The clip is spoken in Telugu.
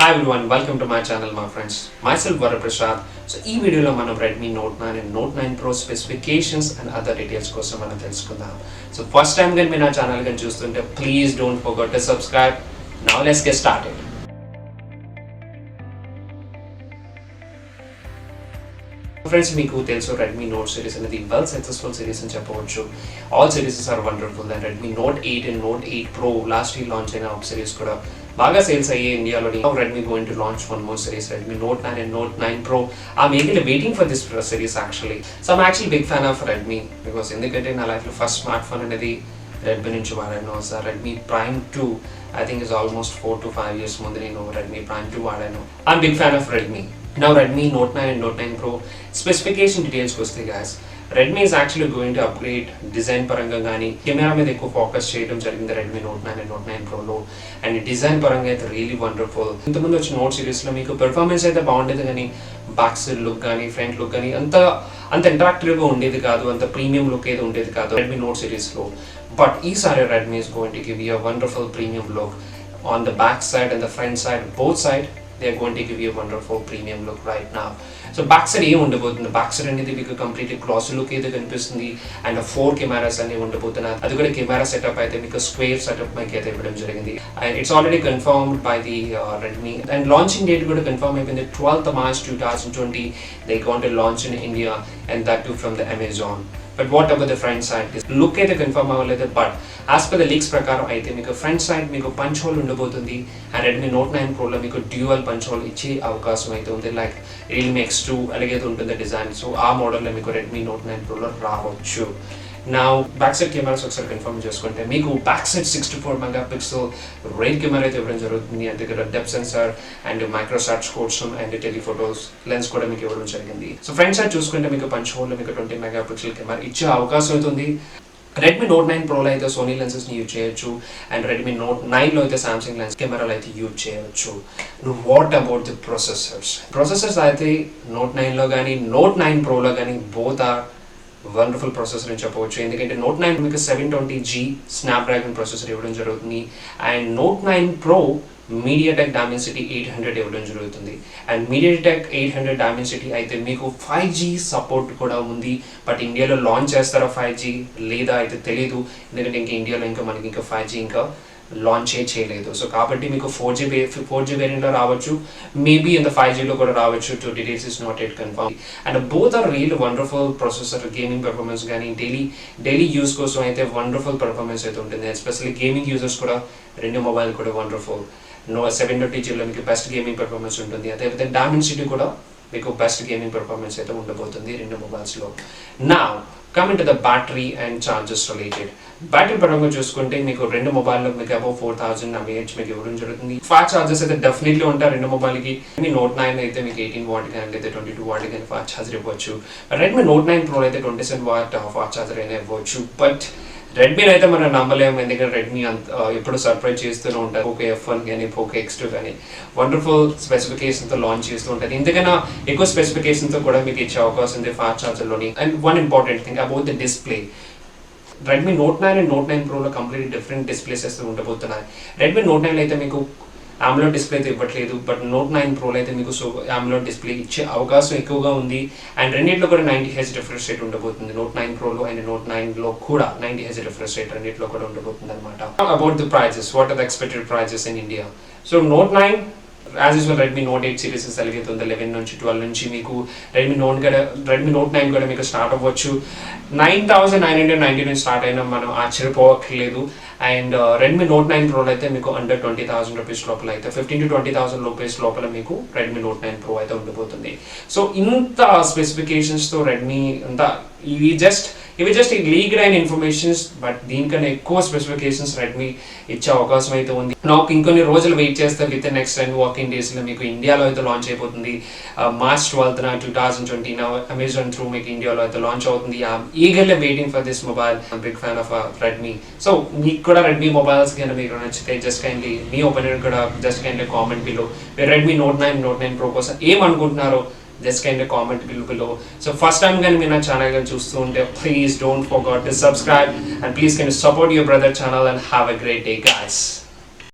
Hi everyone, welcome to my channel my friends. Myself Varaprasad. So ఈ వీడియోలో మనం Redmi Note 9 and Note 9 Pro specifications and other details కోసం మనం తెలుసుకుందాం. So first time కానీ మీరు నా ఛానల్ కానీ చూస్తుంటే please don't forget to subscribe. Now let's get started. Friends, మీకు తెలుసు Redmi Note series అనేది well successful series అని చెప్పవచ్చు. All series are wonderful and Redmi Note 8 and Note 8 Pro last year launch అయిన ఒక series కూడా బాగా సేల్స్ అయ్యే ఇండియాలోని. Now Redmi going to launch one more series, Redmi Note 9 and Note 9 Pro. I'm eagerly waiting for this series actually. So I'm actually big fan of Redmi because ఎందుకంటే నా లైఫ్లో ఫస్ట్ స్మార్ట్ ఫోన్ అనేది Redmi నుంచి వాడాను. So Redmi Prime 2 I think is almost 4 to 5 years ముందు నేను Redmi Prime 2 వాడాను. I'm big fan of Redmi. Now Redmi Note 9 and Note 9 Pro specification details వస్తే guys, Redmi is actually going to upgrade design పరంగా కానీ కెమెరా మీద ఎక్కువ ఫోకస్ చేయడం జరిగింది Redmi Note 9 and Note 9 Pro లో. అండ్ డిజైన్ పరంగా అయితే రియలీ వండర్ఫుల్. ఇంతకుముందు వచ్చిన నోట్ సిరీస్లో మీకు పెర్ఫార్మెన్స్ అయితే బాగుండేది కానీ బ్యాక్ సైడ్ లుక్ కానీ ఫ్రంట్ లుక్ కానీ అంత ఇంటరాక్టివ్గా ఉండేది కాదు, అంత ప్రీమియం లుక్ ఏది ఉండేది కాదు Redmi Note సిరీస్లో. బట్ ఈసారి Redmi is going to give you a wonderful premium look on the back side and the front side, both side. They are going to give you a wonderful premium look right now. So back side ఏం ఉండబోతుంది, బ్యాక్ సైడ్ అనేది మీకు కంప్లీట్లీ గ్లాసీ లుక్ అయితే కనిపిస్తుంది అండ్ 4 కెమెరాస్ అనేవి ఉండబోతున్నాయి. అది కూడా కెమెరా సెటప్ అయితే మీకు స్క్వేర్ సెటప్ మీకు అయితే ఇవ్వడం జరిగింది and it's already confirmed by the Redmi and launching date కూడా కన్ఫర్మ్ అయిపోయింది 12th March 2020. They going to launch in India and that too from the Amazon. But what about the front side? Look అయితే కన్ఫర్మ్ అవ్వలేదు, but as per the leaks ప్రకారం అయితే మీకు ఫ్రంట్ సైడ్ మీకు పంచ్ హోల్ ఉండబోతుంది అండ్ Redmi Note 9 Proలో మీకు డ్యూయల్ పంచ్ హోల్ ఇచ్చే అవకాశం అయితే ఉంది, లైక్ Realme X2 అలాగే ఉంటుంది డిజైన్. సో ఆ మోడల్లో మీకు Redmi Note 9 Proలో రావచ్చు. నా బ్యాక్ సైడ్ కెమెరాస్ ఒకసారి కన్ఫర్మ్ చేసుకుంటే మీకు back side 64 megapixel rail camera అయితే ఇవ్వడం జరుగుతుంది అండ్ దగ్గర డెప్త్ సెన్సార్ అండ్ మైక్రోసాట్స్ కోసం అండ్ టెలిఫోటోస్ లెన్స్ కూడా మీకు ఇవ్వడం జరిగింది. సో ఫ్రంట్ సైడ్ చూసుకుంటే మీకు పంచ్ హోల్లో మీకు 20 మెగాపిక్సెల్ కెమెరా ఇచ్చే అవకాశం అవుతుంది. Redmi Note 9 Proలో అయితే సోనీ లెన్సెస్ని యూజ్ చేయొచ్చు అండ్ Redmi Note 9లో అయితే సామ్సంగ్ లెన్స్ కెమెరాలు అయితే యూజ్ చేయొచ్చు. వాట్ అబౌట్ ది ప్రొసెసర్స్ అయితే Note 9లో కానీ Note 9 Proలో కానీ బోత్ ఆర్ వండర్ఫుల్ ప్రాసెసర్ అని చెప్పవచ్చు. ఎందుకంటే Note 9 మీకు 720G స్నాప్డ్రాగన్ ప్రాసెసర్ ఇవ్వడం జరుగుతుంది and Note 9 Pro MediaTek Dimensity 800 ఇవ్వడం జరుగుతుంది అండ్ MediaTek 800 Dimensity అయితే మీకు 5G సపోర్ట్ కూడా ఉంది. బట్ ఇండియాలో లాంచ్ చేస్తారా 5G లేదా అయితే తెలీదు, ఎందుకంటే ఇంకా ఇండియాలో ఇంకా మనకి ఇంకా 5G ఇంకా లాంచ్ చేయలేదు. సో కాబట్టి మీకు 4G వేరియంట్లో రావచ్చు, మేబీ ఇంత 5Gలో కూడా రావచ్చు. To details is not at confirm and both are real wonderful processor. Gaming performance కానీ డైలీ యూస్ కోసం అయితే వండర్ఫుల్ పెర్ఫార్మెన్స్ అయితే ఉంటుంది. ఎస్పెషల్లీ గేమింగ్ యూజర్స్ కూడా రెండు మొబైల్ కూడా వండర్ఫుల్. 720Gలో మీకు బెస్ట్ గేమింగ్ పెర్ఫార్మెన్స్ ఉంటుంది, అదేవిధంగా Dimensity కూడా మీకు బెస్ట్ గేమింగ్ పెర్ఫార్మెన్స్ అయితే ఉండబోతుంది రెండు మొబైల్స్లో. నా coming to the battery and charges related. Battery పరంగా చూసుకుంటే మీకు రెండు మొబైల్లో మీకు అబౌవ్ 4000 mAh మీకు ఇవ్వడం జరుగుతుంది. ఫాస్ట్ చార్జెస్ అయితే డెఫినెట్లీ ఉంటాయి రెండు మొబైల్కి. Note 9 అయితే మీకు 18 వాట్ కానీ అయితే 22 వాట్ కానీ ఫాస్ట్ చార్జర్ ఇవ్వచ్చు. Redmi Note 9 Pro అయితే 27 వాట్ ఫాస్ట్ చార్జర్ అయినా ఇవ్వచ్చు. బట్ రెడ్మీని అయితే మనం నమ్మలేము, ఎందుకంటే రెడ్మీ ఎప్పుడు సర్ప్రైజ్ చేస్తూనే ఉంటుంది. పోకో F1 కానీ పోకో X2 కానీ వండర్ఫుల్ స్పెసిఫికేషన్తో లాంచ్ చేస్తూ ఉంటుంది. ఎందుకైనా ఎక్కువ స్పెసిఫికేషన్తో కూడా మీకు ఇచ్చే అవకాశం ఉంది ఫాస్ట్ ఛార్జర్లోని. And one important thing about the display, Redmi Note 9 అండ్ Note 9 Proలో కంప్లీట్లీ డిఫరెంట్ డిస్ప్లేస్ అయితే ఉండబోతున్నాయి. Redmi Note 9 అయితే మీకు AMOLED డిస్ప్లే అయితే ఇవ్వట్లేదు, బట్ Note 9 Proలో అయితే మీకు AMOLED డిస్ప్లే ఇచ్చే అవకాశం ఎక్కువగా ఉంది అండ్ రెండింటిలో కూడా 90Hz రిఫ్రెష్ రేట్ ఉండబోతుంది. Note 9 Proలో అండ్ Note 9లో కూడా 90Hz రిఫ్రెష్ రేట్ రెండింటిలో కూడా ఉండబోతుంది అనమాట. About the prices, what are the expected prices in India? So Note 9 as usual Redmi Note 8 series అలాగే 11 నుంచి 12 నుంచి మీకు Redmi Note 9 కూడా మీకు స్టార్ట్ అవ్వచ్చు. 9990 నుంచి స్టార్ట్ అయినా మనం ఆశ్చర్యపోవట్లేదు. అండ్ Redmi Note 9 Pro అయితే మీకు అండర్ 20,000 రూపీస్ లోపల అయితే 15 to 20,000 రూపీస్ లోపల మీకు Redmi Note 9 Pro అయితే ఉండబోతుంది. సో ఇంత స్పెసిఫికేషన్స్తో Redmi అంతా ఇవి జస్ట్ లీక్డ్ అయిన ఇన్ఫర్మేషన్స్, బట్ దీనికన్నా ఎక్కువ స్పెసిఫికేషన్స్ Redmi ఇచ్చే అవకాశం అయితే ఉంది. నాకు ఇంకొన్ని రోజులు వెయిట్ చేస్తే విత్ ఇన్ నెక్స్ట్ 10 వర్కింగ్ డేస్లో మీకు ఇండియాలో అయితే లాంచ్ అయిపోతుంది. March 12th 2020 అమెజాన్ త్రూ మీకు ఇండియాలో అయితే లాంచ్ అవుతుంది. Eagerly waiting for this mobile. Big fan of Redmi. So మీకు కూడా Redmi మొబైల్స్ కానీ మీకు నచ్చితే జస్ట్ కైండ్లీ మీ ఒపీనియన్ కూడా జస్ట్ కైండ్లీ కామెంట్ బిలో. మీరు Redmi Note 9 Pro కోసం ఏమనుకుంటున్నారో just kind of comment below. So first time going to be in our channel and please don't forget to subscribe and please can you support your brother channel and have a great day guys.